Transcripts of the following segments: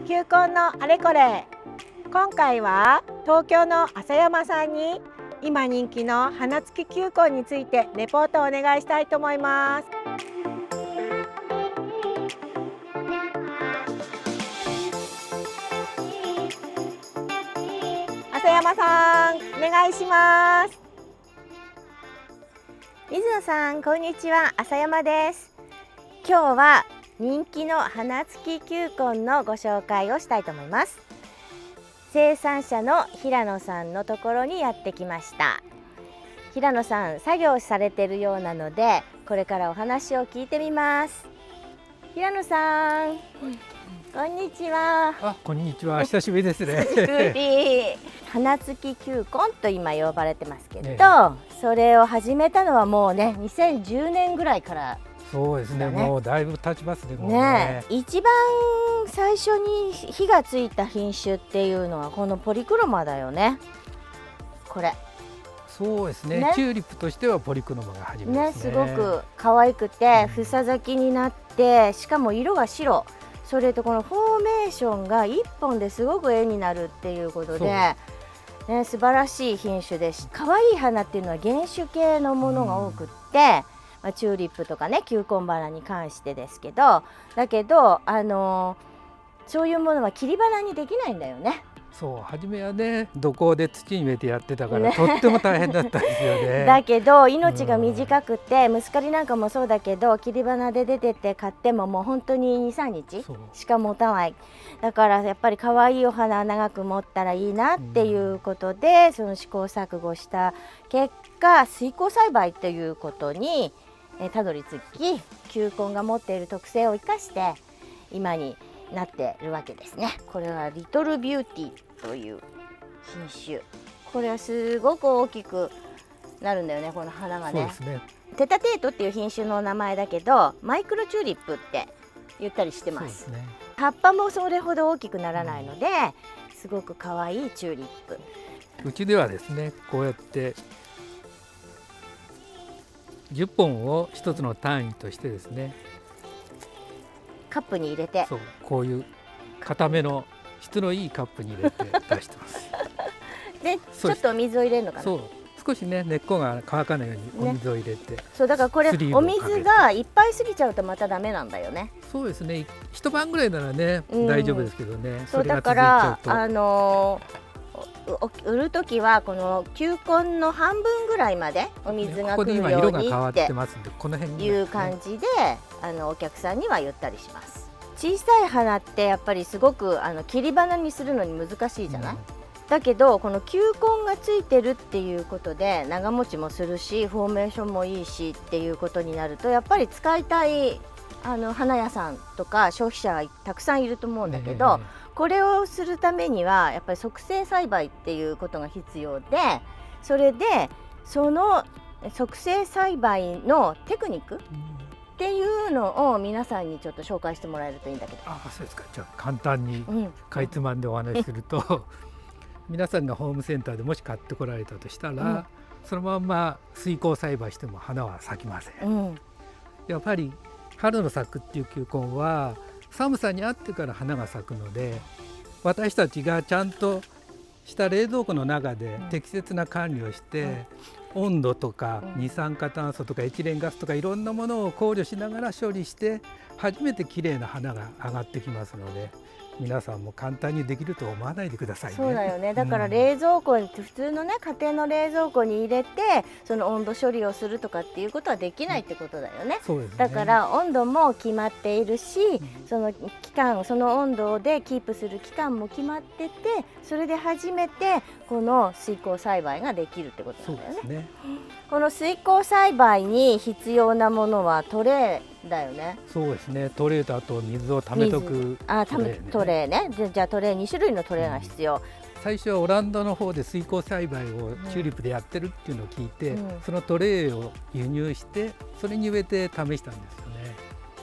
球根のあれこれ。今回は東京の浅山さんに今人気の花付き球根についてレポートをお願いしたいと思います。浅山さん、お願いします。水野さん、こんにちは。浅山です。今日は人気の花付き球根のご紹介をしたいと思います。生産者の平野さんのところにやってきました。平野さん、作業されているようなので、これからお話を聞いてみます。平野さん、こんにちは。こんにちは。久しぶりですね。久しぶり。花付き球根と今呼ばれてますけど、それを始めたのはもうね、2010年ぐらいから。そうですね。もうだいぶ経ちますね。一番最初に火がついた品種っていうのはこのポリクロマだよね。これ。そうですね。チューリップとしてはポリクロマが初めですね。すごく可愛くて房咲きになって、しかも色が白。それとこのフォーメーションが1本ですごく絵になるっていうことで、素晴らしい品種です。可愛い花っていうのは原種系のものが多くって、チューリップとかね、球根花に関してですけど、だけどそういうものは切り花にできないんだよね。そう、初めはね、土耕で土に植えてやってたから、とっても大変だったんですよね。だけど命が短くて、ムスカリなんかもそうだけど、切り花で出てって買ってももう本当に2、3日しか持たない。だからやっぱり可愛いお花は長く持ったらいいなっていうことで、その試行錯誤した結果、水耕栽培ということにたどり着き、球根が持っている特性を生かして今になっているわけですね。これはリトルビューティーという品種。これはすごく大きくなるんだよね、この花がね。そうですね。テタテートっていう品種の名前だけど、マイクロチューリップって言ったりしてます。そうですね。葉っぱもそれほど大きくならないので、すごく可愛いチューリップ。うちではですね、こうやって10本を一つの単位としてですね、カップに入れて、そう、こういう固めの質のいいカップに入れて出してます。で、ちょっとお水を入れるのかな。そう、少しね、根っこが乾かないようにお水を入れて、そうだからこれお水がいっぱい過ぎちゃうとまたダメなんだよね。そうですね。一晩ぐらいならね、大丈夫ですけどね。そうだから売るときはこの球根の半分ぐらいまでお水が来るように色が変わってますんで、この辺にいう感じでお客さんには言ったりします。小さい花ってやっぱりすごく切り花にするのに難しいじゃない。だけどこの球根がついてるっていうことで長持ちもするし、フォーメーションもいいしっていうことになると、やっぱり使いたい花屋さんとか消費者がたくさんいると思うんだけど、これをするためにはやっぱり促成栽培っていうことが必要で、それでその促成栽培のテクニックっていうのを皆さんにちょっと紹介してもらえるといいんだけど。そうですか。じゃあ簡単にかいつまんでお話しすると、皆さんがホームセンターでもし買ってこられたとしたら、そのまんま水耕栽培しても花は咲きません。やっぱり春の咲くっていう球根は寒さにあってから花が咲くので、私たちがちゃんとした冷蔵庫の中で適切な管理をして、温度とか二酸化炭素とかエチレンガスとかいろんなものを考慮しながら処理して、初めて綺麗な花が上がってきますので、皆さんも簡単にできると思わないでくださいね。そうだよね。だから冷蔵庫に、普通のね、家庭の冷蔵庫に入れてその温度処理をするとかっていうことはできないってことだよね。そうですね。だから温度も決まっているし、その期間、その温度でキープする期間も決まってて、それで初めてこの水耕栽培ができるってことなんだよね。そうですね。この水耕栽培に必要なものはトレーだよね。そうですね。トレーとあと水を溜めとくトレーね。じゃあトレー、2種類のトレーが必要。最初はオランダの方で水耕栽培をチューリップでやってるっていうのを聞いて、そのトレーを輸入してそれに植えて試したんですよね。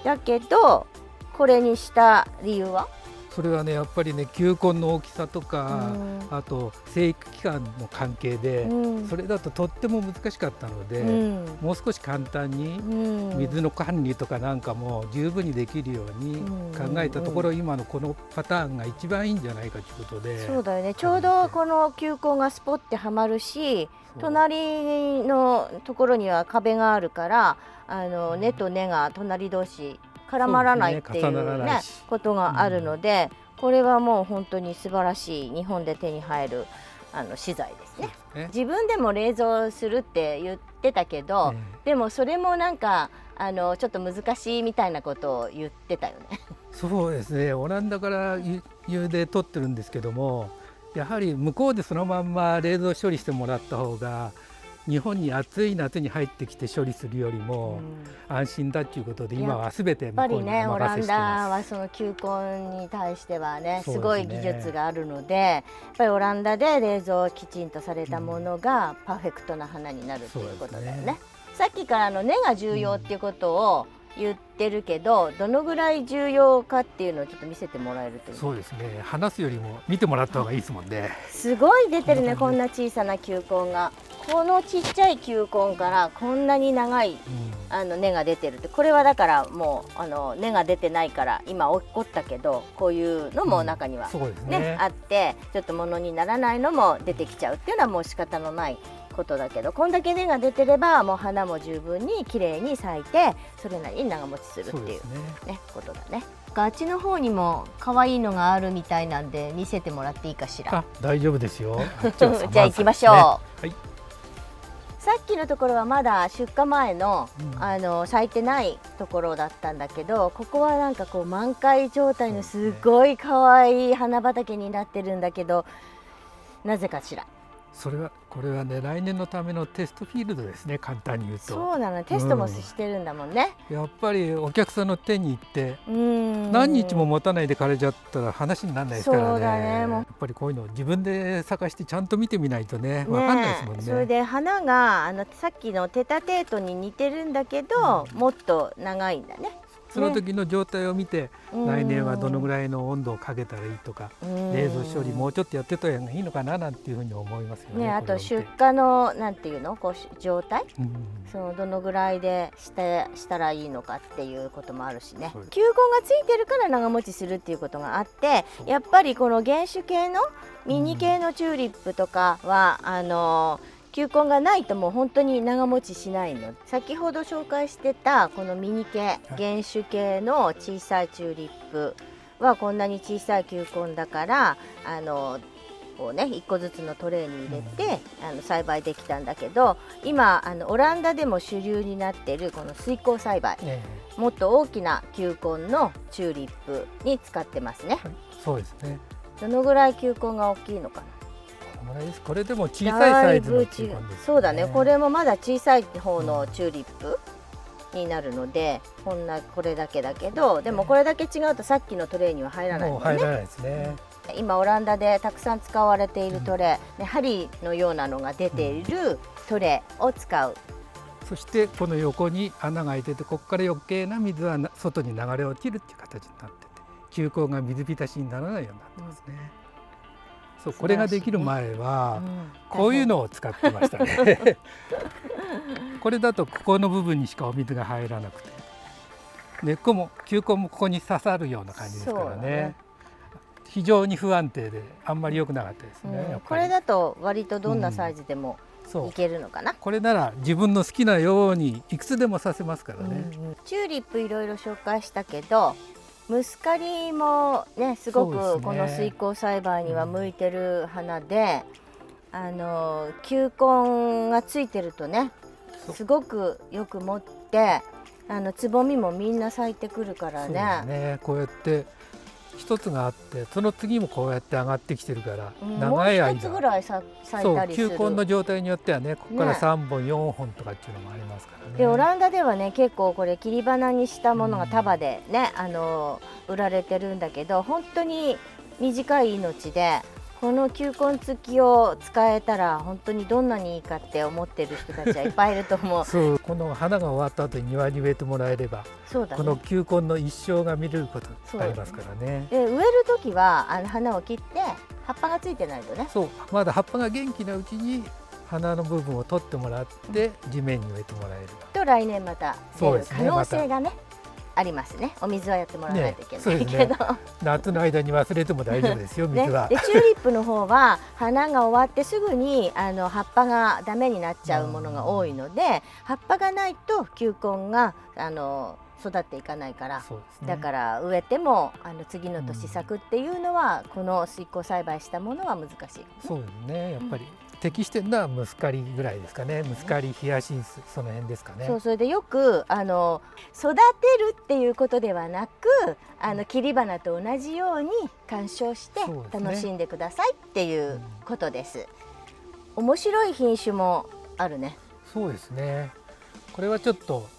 だけどこれにした理由は？それはねやっぱりね球根の大きさとか、あと生育期間の関係で、それだととっても難しかったので、もう少し簡単に水の管理とかなんかも十分にできるように考えたところ、今のこのパターンが一番いいんじゃないかということで。そうだよね、ちょうどこの球根がスポッてはまるし、隣のところには壁があるから根と根が隣同士絡まらないっていうねことがあるので、これはもう本当に素晴らしい日本で手に入る資材ですね。自分でも冷蔵するって言ってたけど、でもそれもなんかちょっと難しいみたいなことを言ってたよね。そうですね、オランダから輸入で取ってるんですけども、やはり向こうでそのまんま冷蔵処理してもらった方が日本に暑い夏に入ってきて処理するよりも安心だということで、今はすべて向こうにお任せしてます。やっぱりね、オランダはその球根に対してはねすごい技術があるので、やっぱりオランダで冷蔵きちんとされたものがパーフェクトな花になるっていうことだよね。さっきから根が重要っていうことを言ってるけど、どのぐらい重要かっていうのをちょっと見せてもらえるという。そうですね、話すよりも見てもらった方がいいですもんね。すごい出てるね、こんな小さな球根が。このちっちゃい球根からこんなに長い根が出てるって、これはだからもう根が出てないから今起こったけど、こういうのも中にはあって、ちょっと物にならないのも出てきちゃうっていうのはもう仕方のないことだけど、こんだけ根が出てればもう花も十分に綺麗に咲いて、それなりに長持ちするっていうねことだね。あっちの方にも可愛いのがあるみたいなんで見せてもらっていいかしら。大丈夫ですよ。じゃあ行きましょう。はい、さっきのところはまだ出荷前の、咲いてないところだったんだけど、ここはなんかこう満開状態のすごい可愛い花畑になってるんだけど、なぜかしら。これはね、来年のためのテストフィールドですね、簡単に言うと。そうなの、テストもしてるんだもんね。やっぱりお客さんの手に行って何日も持たないで枯れちゃったら話にならないですからね。そうだね、もうやっぱりこういうのを自分で探してちゃんと見てみないとね、分かんないですもんね。それで花がさっきのテタテートに似てるんだけど、もっと長いんだね。その時の状態を見て、来年はどのぐらいの温度をかけたらいいとか、冷蔵処理もうちょっとやってた方がいいのかななんていうふうに思いますよね。あと出荷のなんていうの、こう状態、そのどのぐらいでしたらいいのかっていうこともあるしね。球根がついてるから長持ちするっていうことがあって、やっぱりこの原種系のミニ系のチューリップとかは球根がないともう本当に長持ちしないの。先ほど紹介してたこのミニ系原種系の小さいチューリップはこんなに小さい球根だからこうね1個ずつのトレーに入れて栽培できたんだけど、今オランダでも主流になっているこの水耕栽培、もっと大きな球根のチューリップに使ってますね。そうですね。どのぐらい球根が大きいのかな。これでも小さいサイズの球根ですね。そうだね、これもまだ小さい方のチューリップになるので、これだけだけど、でもこれだけ違うとさっきのトレーには入らないもんね。もう入らないですね。今オランダでたくさん使われているトレー、針のようなのが出ているトレーを使う。そしてこの横に穴が開いてて、ここから余計な水は外に流れ落ちるっていう形になってて、球根が水浸しにならないようになってますね。そう、これができる前はこういうのを使ってましたね。これだとここの部分にしかお水が入らなくて、根っこも球根もここに刺さるような感じですからね。非常に不安定であんまり良くなかったですね。これだと割とどんなサイズでもいけるのかな。これなら自分の好きなようにいくつでも刺せますからね。チューリップいろいろ紹介したけど、ムスカリもね、すごくこの水耕栽培には向いてる花で、球根がついてるとね、すごくよく持ってつぼみもみんな咲いてくるからね。こうやって一つがあって、その次もこうやって上がってきてるから、長い間もう一つぐらい咲いたりする。球根の状態によってはね、ここから3本4本とかっていうのもありますからね。でオランダではね、結構これ切り花にしたものが束でね、売られてるんだけど、本当に短い命で、この球根付きを使えたら本当にどんなにいいかって思ってる人たちはいっぱいいると思う。そう、この花が終わった後に庭に植えてもらえれば、そうだね、この球根の一生が見れることありますからね。で植える時は花を切って葉っぱがついてないとね。そう、まだ葉っぱが元気なうちに花の部分を取ってもらって地面に植えてもらえれば、と来年また出る可能性がね、ありますね。お水はやってもらわないといけないけど、夏の間に忘れても大丈夫ですよ、水は。でチューリップの方は花が終わってすぐに葉っぱがダメになっちゃうものが多いので、葉っぱがないと球根が育っていかないから、そうですね、だから植えても次の年咲くっていうのは、この水耕栽培したものは難しい。そうですね、やっぱり、適してるのはムスカリぐらいですかね。ムスカリ、ヒヤシンス、その辺ですかね。そう、それでよく育てるっていうことではなく、切り花と同じように鑑賞して楽しんでくださいっていうことです。面白い品種もあるね。そうですね。これはちょっと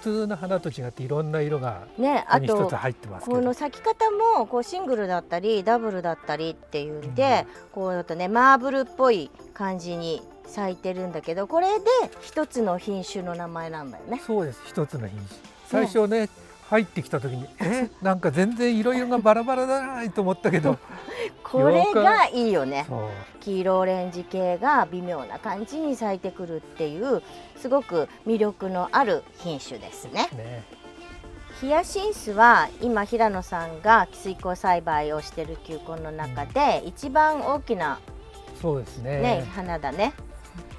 普通の花と違っていろんな色がね、ここに一つ入ってますけど、この咲き方もこうシングルだったりダブルだったりっていうんで、こうだとねマーブルっぽい感じに咲いてるんだけど、これで一つの品種の名前なんだよね。そうです、一つの品種。最初ね、入ってきた時になんか全然色々がバラバラだなと思ったけどこれがいいよね。そう、黄色オレンジ系が微妙な感じに咲いてくるっていうすごく魅力のある品種ですね。ヒヤシンスは今平野さんが水耕栽培をしている球根の中で一番大きな、そうですね、花だね。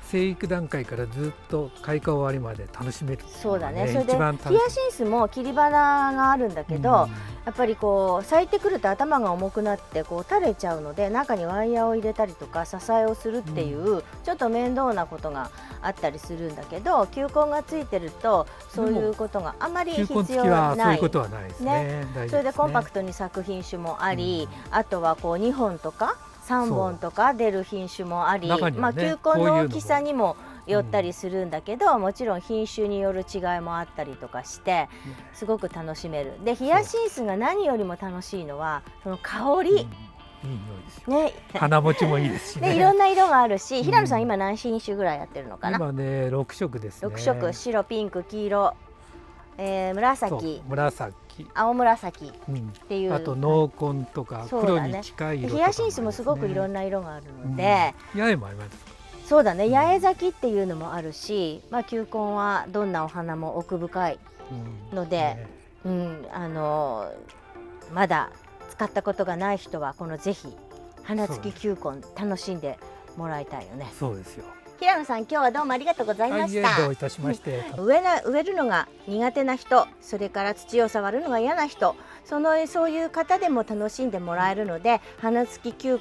生育段階からずっと開花終わりまで楽しめる、そうだね。それでヒヤシンスも切り花があるんだけど、やっぱりこう咲いてくると頭が重くなってこう垂れちゃうので、中にワイヤーを入れたりとか支えをするっていう、ちょっと面倒なことがあったりするんだけど、球根がついてるとそういうことがあまり必要ない。そういうことはないですね。それでコンパクトに咲く品種もあり、あとはこう2本とか3本とか出る品種もあり、球根の大きさにもよったりするんだけど、もちろん品種による違いもあったりとかしてすごく楽しめる。でヒヤシンスが何よりも楽しいのはその香り、いい匂いですよね。花持ちもいいですしね。いろんな色があるし、平野さん今何品種ぐらいやってるのかな。今ね6色ですね。6色、白、ピンク、黄色、紫、青紫っていう、あと濃紺とか黒に近い色とか、ヒヤシンスもすごくいろんな色があるので、八重もありますか。そうだね、八重咲きっていうのもあるし、球根はどんなお花も奥深いので、まだ使ったことがない人はこのぜひ花付き球根楽しんでもらいたいよね。そうですよ。平野さん、今日はどうもありがとうございました。どういたしまして。植えるのが苦手な人、それから土を触るのが嫌な人、そういう方でも楽しんでもらえるので、花付き球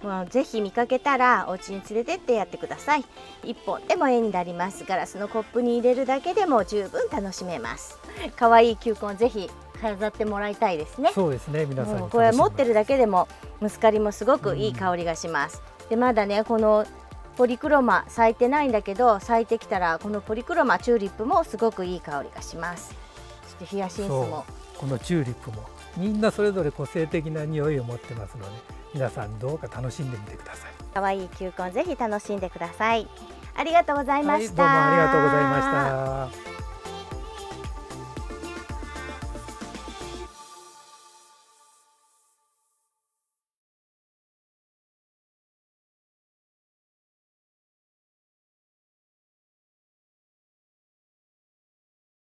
根、ぜひ見かけたらお家に連れてってやってください。1本でも絵になります。ガラスのコップに入れるだけでも十分楽しめます。可愛い球根ぜひ飾ってもらいたいですね。そうですね、皆さんにこれ持ってるだけでもムスカリもすごくいい香りがします。でまだね、このポリクロマ咲いてないんだけど、咲いてきたらこのポリクロマチューリップもすごくいい香りがします。そしてヒヤシンスも、このチューリップもみんなそれぞれ個性的な匂いを持ってますので、皆さんどうか楽しんでみてください。可愛い球根ぜひ楽しんでください。ありがとうございました。どうもありがとうございました。